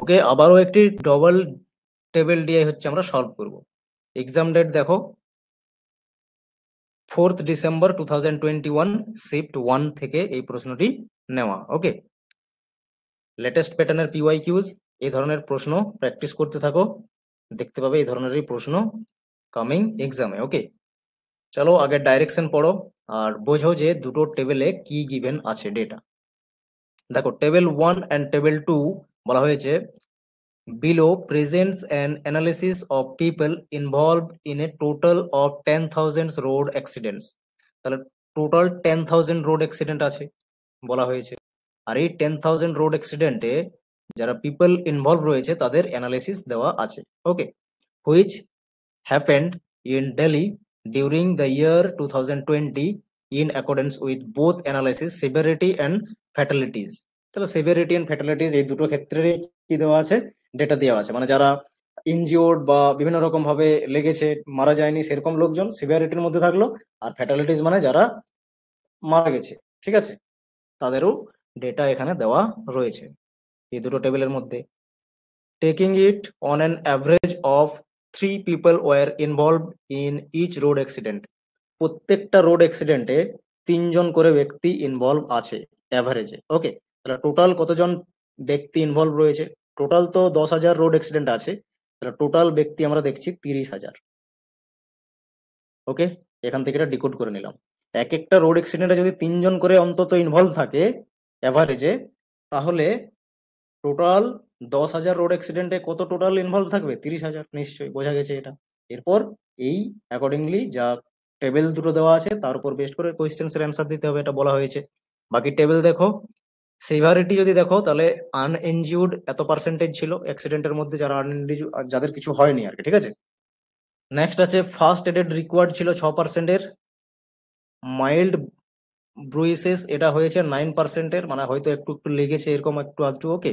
ওকে, আবারও একটি double table দিয়ে হচ্ছে আমরা সলভ করব। এক্সাম ডেট দেখো 4th ডিসেম্বর 2021, শিফট 1 থেকে এই প্রশ্নটি নেওয়া। ওকে, লেটেস্ট প্যাটার্নের পিওয়াই কিউজ, এই ধরনের প্রশ্ন প্র্যাকটিস করতে থাকো, দেখতে পাবে এই ধরনেরই প্রশ্ন কামিং এক্সামে। ওকে, চলো আগে ডাইরেকশন পড়ো আর বোঝো যে দুটো টেবিলে কি গিভেন আছে ডেটা। দেখো টেবিল 1 অ্যান্ড টেবিল 2 বলা হয়েছে below presents an analysis of people involved in a total of 10,000 road accidents। তাহলে টোটাল 10,000 রোড অ্যাক্সিডেন্ট আছে বলা হয়েছে, আর এই 10,000 রোড অ্যাক্সিডেন্টে যারা পিপল ইনভলভ রয়েছে তাদের অ্যানালিসিস দেওয়া আছে। Okay, which happened in Delhi during the year 2020 in accordance with both analysis severity and fatalities। তাহলে সেভিয়ারিটি এন্ড ফ্যাটালিটিস এই দুটো ক্ষেত্রে কি দেওয়া আছে, ডেটা দেওয়া আছে। মানে যারা ইনজিওর্ড বা বিভিন্ন রকম ভাবে লেগেছে, মারা যায়নি সেরকম লোকজন সিভিয়ারিটির মধ্যে থাকলো, আর ফ্যাটালিটিস মানে যারা মারা গেছে, ঠিক আছে, তাদেরও ডেটা এখানে দেওয়া রয়েছে এই দুটো টেবিলের মধ্যে। Taking it on an average of 3 people were involved in each road accident. প্রত্যেকটা রোড অ্যাক্সিডেন্টে 3জন করে ব্যক্তি ইনভলভ আছে অ্যাভারেজে। ওকে, তাহলে টোটাল কতজন ব্যক্তি ইনভলভ রয়েছে? টোটাল তো 10,000 রোড অ্যাক্সিডেন্ট আছে, তাহলে টোটাল ব্যক্তি আমরা দেখছি 30,000। ওকে, এখান থেকে এটা ডিকোড করে নিলাম। এক একটা রোড অ্যাক্সিডেন্টে যদি 3জন করে অন্তত ইনভলভ থাকে অ্যাভারেজে, তাহলে টোটাল 10,000 রোড অ্যাক্সিডেন্টে কত টোটাল ইনভলভ থাকবে? 30,000, নিশ্চয়ই বোঝা গেছে এটা। এরপর এই অ্যাকর্ডিংলি যা টেবিল দুটো দেওয়া আছে তার উপর বেস্ট করে কোয়েশ্চেন্স এর অ্যান্সার দিতে হবে, এটা বলা হয়েছে। বাকি টেবিল দেখো, সিভিয়ারিটি যদি দেখো তাহলে আনইনজিউর্ড এত পার্সেন্টেজ ছিল অ্যাক্সিডেন্টের মধ্যে, যারা যাদের কিছু হয়নি আর কি, ঠিক আছে। নেক্সট আছে ফার্স্ট এডেড রিকোয়ার্ড ছিল 6%-এর, মাইল্ড ব্রুইসেস এটা হয়েছে 9%-এর, মানে হয়তো একটু একটু লেগেছে এরকম একটু আধটু। ওকে,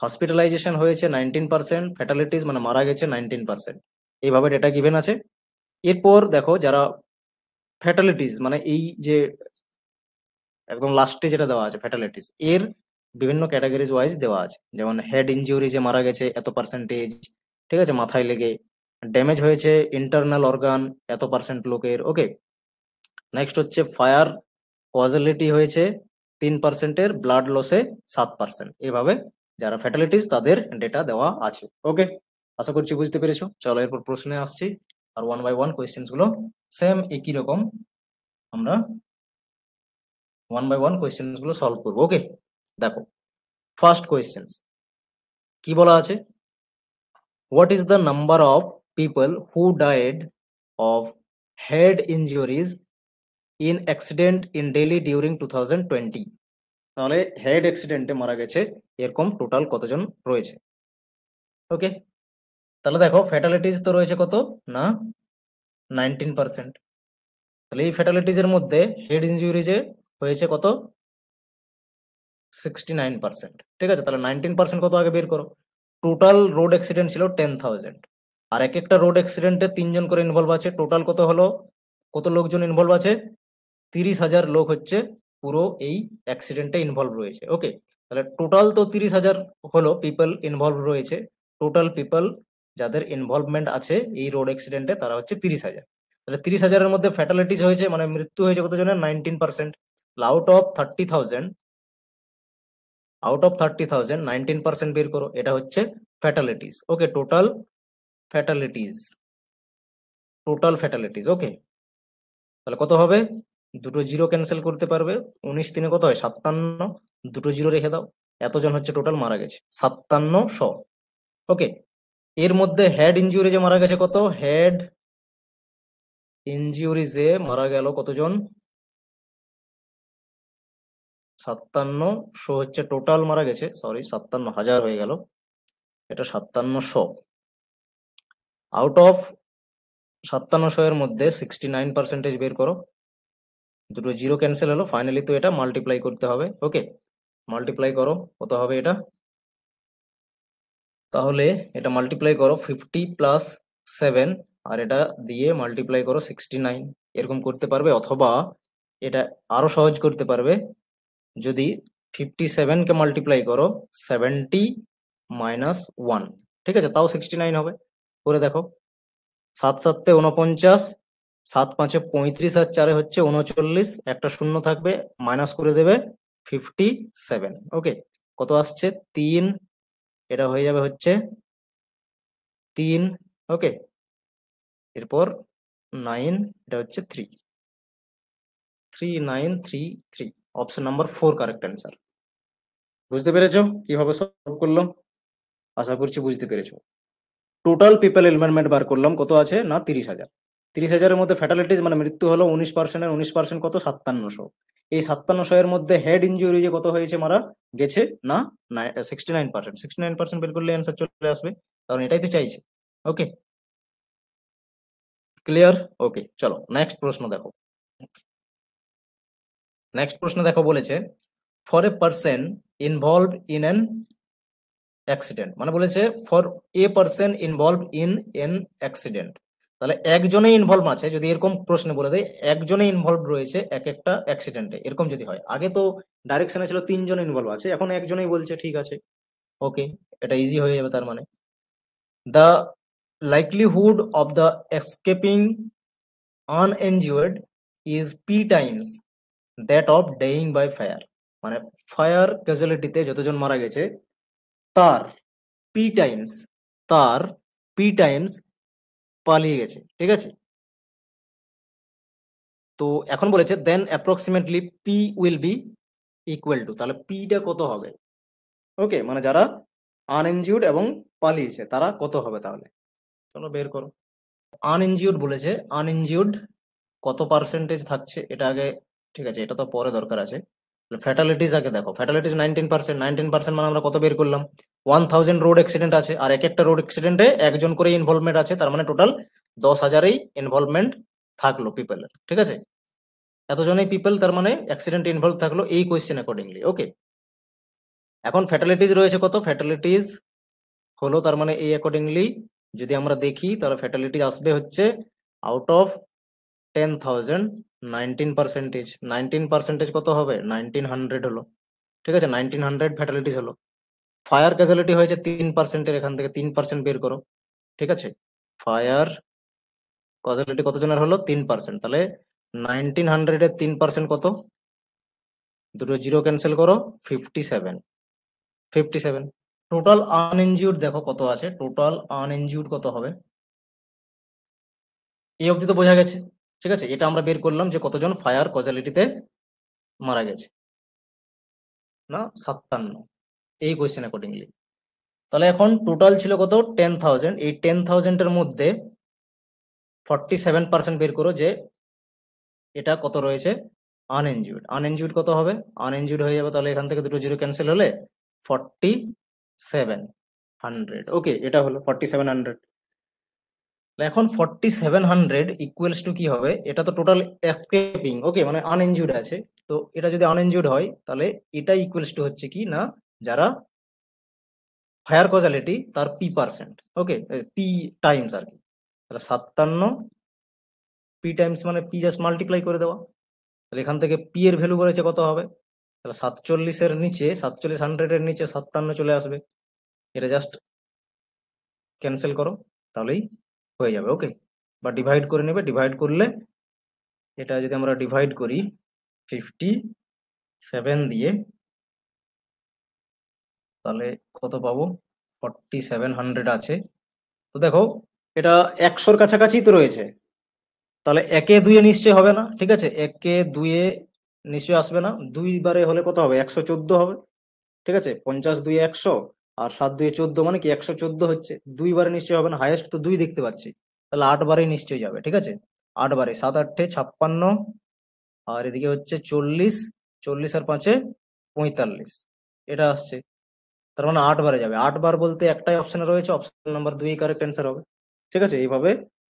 হসপিটালাইজেশন হয়েছে 19%, ফ্যাটালিটিস মানে মারা গেছে 19%। এইভাবে ডেটা গিভেন আছে। এরপর দেখো যারা ফ্যাটালিটিস মানে এই যে একদম লাস্টে যেটা দেওয়া আছে ফ্যাটালিটিস, এর বিভিন্ন ক্যাটাগরিজ ওয়াইজ দেওয়া আছে। যেমন হেড ইনজুরি যে মারা গেছে এত পার্সেন্টেজ, ঠিক আছে, মাথায় লেগে। ড্যামেজ হয়েছে ইন্টারনাল অর্গান এত পার্সেন্ট লোকের। ওকে, নেক্সট হচ্ছে ফায়ার কজলিটি হয়েছে 3%-এর, ব্লাড লসে 7%। এভাবে যারা ফ্যাটালিটিস তাদের ডেটা দেওয়া আছে। ওকে, আশা করছি বুঝতে পেরেছো। চলো এরপর প্রশ্নে আসছি, আর 1 বাই 1 কোয়েশ্চেন্স গুলো সেম একই রকম আমরা 1 বাই 1 কোয়েশ্চেন্স গুলো সলভ করবো। ওকে, দেখো ফার্স্ট কোয়েশ্চেন্স কি বলা আছে, what is the number of people who died of head injuries in accident in Delhi during 2020। তাহলে হেড অ্যাক্সিডেন্টে মারা গেছে এরকম টোটাল কতজন রয়েছে। ওকে, তাহলে দেখো ফ্যাটালিটিস তো রয়েছে কত না 19%। তাহলে এই ফ্যাটালিটিস এর মধ্যে হেড ইনজুরিজে হয়েছে কত 69%, ঠিক আছে। তাহলে 19% কত আগে বের করো। টোটাল রোড অ্যাক্সিডেন্ট ছিল 10,000, আর এক একটা রোড অ্যাক্সিডেন্টে 3জন করে ইনভলভ আছে, টোটাল কত হলো, কত লোকজন ইনভলভ আছে? 30,000 লোক হচ্ছে পুরো এই অ্যাক্সিডেন্টে ইনভলভ রয়েছে। ওকে, তাহলে টোটাল তো 30,000 হলো পিপল ইনভলভ রয়েছে। টোটাল পিপল যাদের ইনভলভমেন্ট আছে এই রোড অ্যাক্সিডেন্টে তারা হচ্ছে 30,000। তাহলে 30,000-এর মধ্যে ফ্যাটালিটিস হয়েছে মানে মৃত্যু হয়েছে কতজনের? 19%। আউট অফ 30,000 19% বের করো, এটা হচ্ছে ফ্যাটালিটিস। ওকে, টোটাল ফ্যাটালিটিস। ওকে, তাহলে কত হবে? দুটো জিরো ক্যান্সেল করতে পারবে, 19 3 কত হয় 57, দুটো জিরো রেখে দাও। এতজন হচ্ছে টোটাল মারা গেছে 5700। ওকে, এর মধ্যে হেড ইনজুরিজে মারা গেছে কত? হেড ইনজুরিজে মারা গেল কতজন? 5700 হচ্ছে টোটাল মারা গেছে, সরি 57,000 হয়ে গেল, এটা 5700। আউট অফ 5700 এর মধ্যে 69% বের করো, দুটো জিরো ক্যান্সেল হলো, ফাইনালি তো এটা মাল্টিপ্লাই করতে হবে। ওকে, মাল্টিপ্লাই করো, কত হবে এটা? তাহলে এটা মাল্টিপ্লাই করো 50 + 7, আর এটা দিয়ে মাল্টিপ্লাই করো 69, এরকম করতে পারবে। অথবা এটা আরো সহজ করতে পারবে, যদি 57 কে মাল্টিপ্লাই করো 70 -1, ঠিক আছে, তাও 69 হবে। করে দেখো, 7 7 49, 7 5 35 আর 4 হচ্ছে 39, একটা শূন্য থাকবে, মাইনাস করে দেবে 57। ওকে, কত আসছে? 3, এটা হয়ে যাবে হচ্ছে 3। ওকে, এরপর 9, এটা হচ্ছে 3, 3933, অপশন নাম্বার 4 কারেক্ট অ্যান্সার। বুঝতে পেরেছো কিভাবে সলভ করলাম? আশা করছি বুঝতে পেরেছো। টোটাল পিপল এনভায়রনমেন্ট বার করলাম, কত আছে না 30,000। 30,000-এর মধ্যে ফ্যাটালিটিস মানে মৃত্যু হলো 19%, 19% কত? 5700। এই 5700 এর মধ্যে হেড ইনজুরি যে কত হয়েছে মারা গেছে না 69%। 69% বের করলে অ্যান্সার চলে আসবে, কারণ এটাই তো চাইছে। ওকে, ক্লিয়ার? ওকে, চলো নেক্সট প্রশ্ন দেখো। নেক্সট প্রশ্ন দেখো, বলেছে for a person involve in an accident, মানে বলেছে for a person involve in an accident. তাহলে একজনে ইনভলভ আছে, যদি এরকম প্রশ্ন বলে দেয় একজনে ইনভলভ রয়েছে এক একটা অ্যাক্সিডেন্টে, এরকম যদি হয়। আগে তো ডাইরেকশনে ছিল 3জন ইনভলভ আছে, এখন একজনেই বলছে, ঠিক আছে। ওকে, এটা ইজি হয়ে যাবে। তার মানে the likelihood of the escaping uninjured is P times that of dying by fire. মানে ফায়ার ক্যাজুয়ালিটিতে যতজন মারা গেছে তার পি টাইমস, তার পি টাইমস পালিয়ে গেছে, ঠিক আছে। তো এখন বলেছে then approximately P will be equal to, তাহলে পিটা কত হবে? ওকে, মানে যারা আনইনজিউর্ড এবং পালিয়েছে তারা কত হবে তাহলে? চলো বের করো। আনইনজিউর্ড বলেছে, আনইনজিউর্ড কত পার্সেন্টেজ থাকছে এটা আগে, ঠিক আছে, এটা তো পরে দরকার আছে। ফ্যাটালিটিস আগে দেখো, ফ্যাটালিটিস 19%, 19% মানে আমরা কত বের করলাম? 1000 রোড অ্যাক্সিডেন্ট আছে, আর এক একটা রোড অ্যাক্সিডেন্টে একজন করে ইনভলভমেন্ট আছে, তার মানে টোটাল 10,000-এই ইনভলভমেন্ট থাকলো পিপলের, ঠিক আছে। এতজনই পিপল তার মানে অ্যাক্সিডেন্ট ইনভলভ থাকলো এই কোয়েশ্চেন অ্যাকর্ডিংলি। ওকে, এখন ফ্যাটালিটিস রয়েছে কত? ফ্যাটালিটিস হলো তার মানে এই অ্যাকর্ডিংলি যদি আমরা দেখি, তাহলে ফ্যাটালিটি আসবে হচ্ছে আউট অফ 10,000 19%। 19% কত হবে? 1900 হলো, ঠিক আছে, 1900 ফ্যাটালিটিস হলো। ফায়ার ক্যাজুয়ালিটি হয়েছে 3%, এখান থেকে 3% বের করো, ঠিক আছে। ফায়ার ক্যাজুয়ালিটি কতজনের হলো? 3%, তাহলে 1900-এর 3% কত? দুটো জিরো ক্যান্সেল করো, 57। 57। টোটাল আনইনজিউর্ড দেখো কত আছে, টোটাল আনইনজিউর্ড কত হবে? এই অবধি তো বোঝা গেছে, ঠিক আছে। এটা আমরা বের করলাম যে কতজন ফায়ার কজালিটিতে মারা গেছে, না 57 এই কোয়েশ্চেন অ্যাকর্ডিংলি। তাহলে এখন টোটাল ছিল কত? 10,000। এই 10,000-এর মধ্যে 47% বের করো যে এটা কত রয়েছে আনইনজিউর্ড। আনইনজিউর্ড কত হবে? আনইনজিউর্ড হয়ে যাবে, তাহলে এখান থেকে দুটো জিরো ক্যান্সেল হলে 4700। ওকে, এটা হলো 4700। এখন 4700 ইকুয়ালস টু কি হবে? এটা তো টোটাল এসকেপিং, ওকে, মানে আনইনজিউর্ড আছে। তো এটা যদি আনইনজিউর্ড হয় তাহলে এটা ইকুয়ালস টু হচ্ছে কি না, যারা ফায়ার কজালিটি তার p%, ওকে, পি টাইমস আর কি। তাহলে 57 পি টাইমস মানে পি জাস্ট মাল্টিপ্লাই করে দেওয়া। তাহলে এখান থেকে পি এর ভ্যালু বলেছে কত হবে? তাহলে 47-এর নিচে 4700-এর নিচে 57 চলে আসবে, এটা জাস্ট ক্যান্সেল করো, তাহলেই হয়ে যাবে। ওকে, বা ডিভাইড করে নেবে, ডিভাইড করলে এটা যদি আমরা ডিভাইড করি 57 দিয়ে, তাহলে কত পাবো? 4700 আছে। তো দেখো এটা 100-র কাছাকাছি তো রয়েছে, তাহলে একে দুয়ে নিশ্চয় হবে না, ঠিক আছে, একে দুয়ে নিশ্চয় আসবে না। দুইবারে হলে কত হবে? 114 হবে, ঠিক আছে। 50 দুই 100 আর 7 দুই 14, মানে কি 114 হচ্ছে। দুইবারে নিশ্চয় হবে না, হাইয়েস্ট তো 2 দেখতে পাচ্ছি, তাহলে 8 বারে নিশ্চয়ই যাবে, ঠিক আছে। 8 বারে 7 8 56, আর এদিকে হচ্ছে 40, 40 আর 5 45, এটা আসছে। তার মানে 8 বারে যাবে। 8 বার বলতে একটাই অপশনে রয়েছে, অপশন নাম্বার 2 কারেক্ট অ্যান্সার হবে, ঠিক আছে। এইভাবে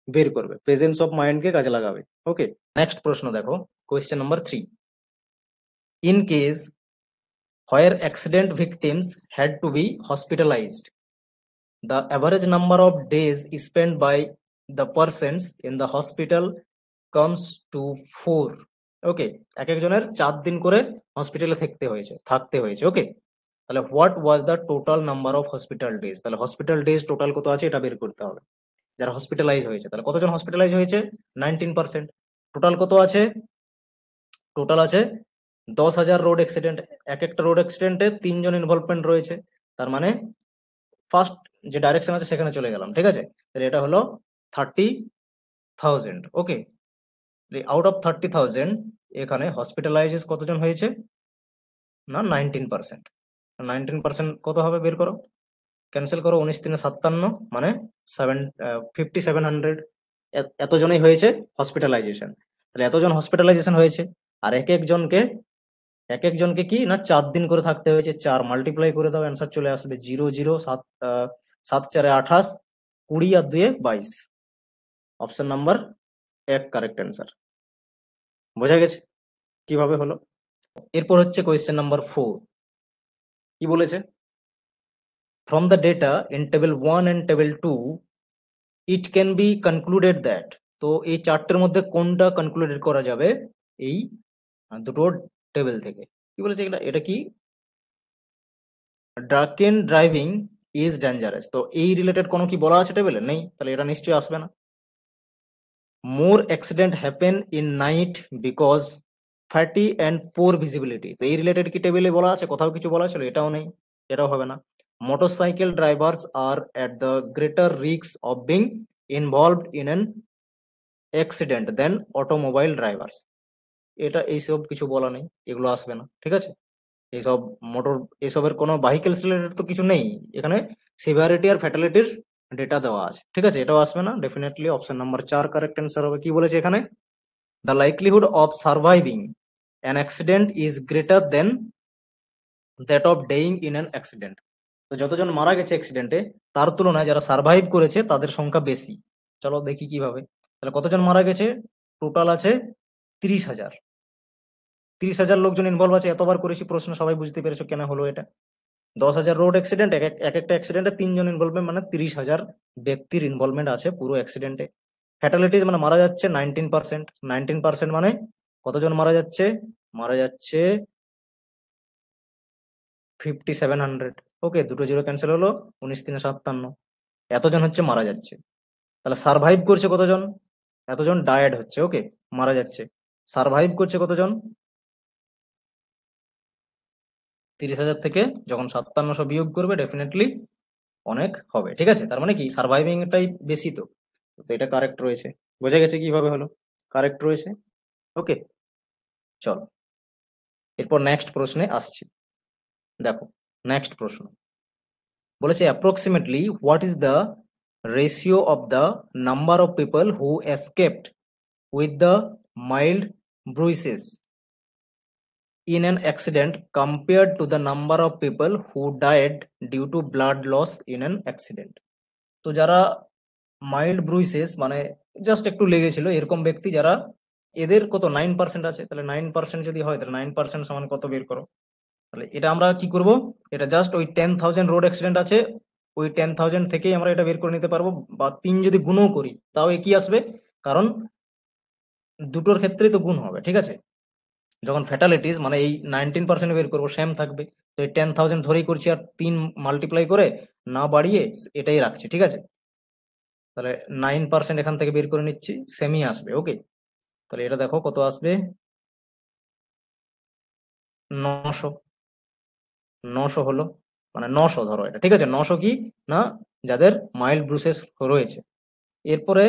বের করবে, প্রেজেন্স অফ মাইন্ডকে কাজে লাগাবে। ওকে, নেক্সট প্রশ্ন দেখো, question number 3। In case where accident victims had to be hospitalized, the average number of days spent by the persons in the hospital comes to 4. ওকে, এক একজনের 4 দিন করে হসপিটালে থাকতে হয়েছে। ওকে, তাহলে what was the total number of hospital days, তাহলে hospital days total কত আছে এটা বের করতে হবে। যারা হসপিটালাইজ হয়েছে, তাহলে কতজন হসপিটালাইজ হয়েছে? 19%। টোটাল কত আছে? টোটাল আছে 10,000 রোড অ্যাক্সিডেন্ট। এক একটা রোড অ্যাক্সিডেন্টে 3জন ইনভলভমেন্ট রয়েছে, তার মানে ফার্স্ট যে ডাইরেকশন আছে সেখানে চলে গেলাম, ঠিক আছে। তাহলে এটা হলো 30,000। ওকে, আউট অফ 30,000 এখানে হসপিটালাইজেস কতজন হয়েছে? না 19%। 19% কত হবে বের করো, ক্যান্সেল করো, 19×3 = 57, মানে 5700। এতজনই হয়েছে হসপিটালাইজেশন। তাহলে এতজন হসপিটালাইজেশন হয়েছে, আর এক একজনকে কি না 4 দিন করে থাকতে হয়েছে। 4 মাল্টিপ্লাই করে দাও, অ্যান্সার চলে আসবে 0, 0, 7, 7×4 = 28, 20 আর 2 = 22। Option number 1 correct answer. বোঝা গেছে কিভাবে হলো? এরপর হচ্ছে কোয়েশ্চেন নাম্বার 4। কি বলেছে? From the data in table 1 and table 2 it can be concluded that, তো এই চারটের মধ্যে কোনটা কনক্লুডেড করা যাবে এই দুটো টেবিল থেকে? কি বলেছে এটা? এটা কি? ড্রাঙ্কেন ড্রাইভিং ইজ ডেঞ্জারাস, তো এই রিলেটেড কোনো কি বলা আছে টেবিলে? নেই, তাহলে এটা নিশ্চয়ই আসবে না। More accident happen in night because fatty and poor visibility, তো এই রিলেটেড কি টেবিলে বলা আছে? কোথাও কিছু বলা ছিল? এটাও নেই, এটাও হবে না। Motorcycle drivers are at the greater risk of being involved in an accident then automobile drivers, এটা এইসব কিছু বলা নেই, এগুলো আসবে না, ঠিক আছে। এইসব মোটর, এসবের কোনো ভেহিকেলস রিলেটেড তো কিছু নেই এখানে। সিভিয়ারিটি আর ফ্যাটালিটির ডেটা দেওয়া আছে, ঠিক আছে, এটাও আসবে না। Definitely option number 4 correct answer হবে। কি বলেছে এখানে? The likelihood of surviving an accident is greater than that of ডেইং in an accident, তো যতজন মারা গেছে অ্যাক্সিডেন্টে তার তুলনায় যারা সার্ভাইভ করেছে তাদের সংখ্যা বেশি। চলো দেখি কিভাবে। তাহলে কতজন মারা গেছে? টোটাল আছে 30,000। 30,000 লোকজন ইনভলভ আছে। এতবার করেছি প্রশ্ন, সবাই বুঝতে পেরেছো কেন হলো এটা। 10,000 রোড অ্যাক্সিডেন্ট, এক একটা অ্যাক্সিডেন্টে 3জন ইনভলভমেন্ট, মানে 30,000 ব্যক্তির ইনভলভমেন্ট আছে পুরো অ্যাক্সিডেন্টে। ফ্যাটালিটিস মানে মারা যাচ্ছে 19%। 19% মানে কতজন মারা যাচ্ছে? মারা যাচ্ছে 5,700। ওকে, দুটো জিরো ক্যান্সেল হলো, 19×3 = 57। এতজন হচ্ছে মারা যাচ্ছে। তাহলে সার্ভাইভ করছে কতজন? এতজন ডায়েড হচ্ছে, ওকে, মারা যাচ্ছে। সার্ভাইভ করছে কতজন? 30,000 থেকে যখন 5700 বিয়োগ করবে ডেফিনেটলি অনেক হবে, ঠিক আছে। তার মানে কি সার্ভাইভিং টাই বেশি, তো তো এটা কারেক্ট রয়েছে। বোঝা গেছে কিভাবে হলো? কারেক্ট রয়েছে। ওকে, চলো এরপর নেক্সট প্রশ্নে আসছি। দেখো, নেক্সট প্রশ্ন বলেছে approximately what is the ratio of the number of people who escaped with the mild bruises in an accident compared to the number of people who died due to blood loss in an accident, তো যারা mild ব্রুইসেস মানে just একটু লেগেছিল এরকম ব্যক্তি যারা, এদের কত 9% আছে। তাহলে 9% যদি হয় তাহলে 9% সমান কত বের করো। তাহলে এটা আমরা কি করব, এটা জাস্ট ওই 10,000 রোড অ্যাক্সিডেন্ট আছে, ওই 10,000 থেকেই আমরা এটা বের করে নিতে পারবো, বা 3 যদি গুণও করি তাও একই আসবে, কারণ দুটোর ক্ষেত্রেই তো গুণ হবে, ঠিক আছে। যখন ফ্যাটালিটিস মানে এই 19% বের করবো, সেম থাকবে। তো এই 10,000 ধরেই করছি, আর 3 মাল্টিপ্লাই করে না বাড়িয়ে এটাই রাখছি, ঠিক আছে। তাহলে 9% এখান থেকে বের করে নিচ্ছি, সেমই আসবে। ওকে, তাহলে এটা দেখো কত আসবে, 900। 900 হলো, মানে 900 ধরো এটা, ঠিক আছে। 900 কি না যাদের মাইল্ড ব্রুসেস রয়েছে। এরপরে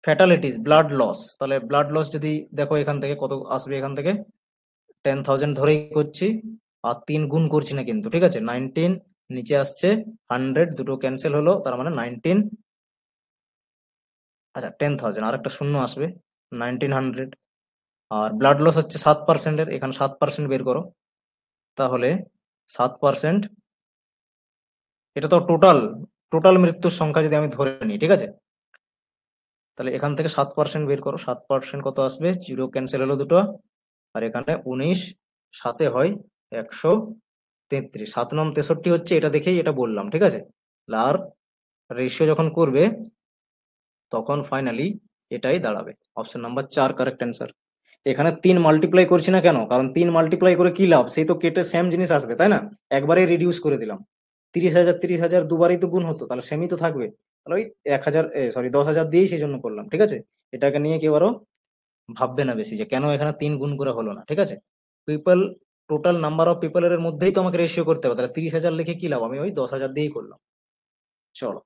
ফ্যাটালিটিস ব্লাড লস, তাহলে ব্লাড লস যদি দেখো এখান থেকে কত আসবে, এখান থেকে 10,000 ধরেই করছি, আর 3 গুণ করছি না কিন্তু, ঠিক আছে। 19 নিচে আসছে 100, দুটো ক্যান্সেল হলো, তার মানে 19, আচ্ছা 10,000 আর একটা শূন্য আসবে, 1900। আর ব্লাড লস হচ্ছে 7%-এর, এখানে 7% বের করো, তাহলে 7%, এটা তো টোটাল টোটাল মৃত্যুর সংখ্যা যদি আমি ধরে নিই, ঠিক আছে। তাহলে এখান থেকে 7% বের করো, 7% কত আসবে, জিরো ক্যান্সেল হলো দুটো, আর এখানে 19, সাথে হয় 133, 7×9 = 63 হচ্ছে, এটা দেখেই এটা বললাম, ঠিক আছে। আর রেশিও যখন করবে তখন ফাইনালি এটাই দাঁড়াবে। Option number 4 correct answer. এখানে 3 মাল্টিপ্লাই করছি না কেন? কারণ 3 মাল্টিপ্লাই করে কি লাভ? সেই তো কেটে সেম জিনিস আসবে, তাই না? একবারেই রিডিউস করে দিলাম। 30,000 30,000 দুবারই তো গুণ হতো, তাহলে সেমই তো থাকবে। তাহলে ওই 1000 সরি 10,000 দিয়েই সেজন্য করলাম। ঠিক আছে? এটাকে নিয়ে কেউ আরো ভাববে না বেশি যে কেন এখানে 3 গুণ করে হলো না। ঠিক আছে? People total number of people এর মধ্যেই তো আমাকে রেশিও করতে হবে। তাহলে 30,000 লিখে কি লাভ? আমি ওই 10,000 দিয়েই করলাম। চলো।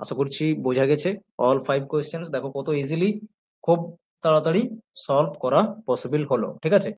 আশা করছি বোঝা গেছে। অল 5 কোয়েশ্চেনস দেখো কত ইজিলি খুব তাড়াতাড়ি সলভ করা পসিবল হলো। ঠিক আছে?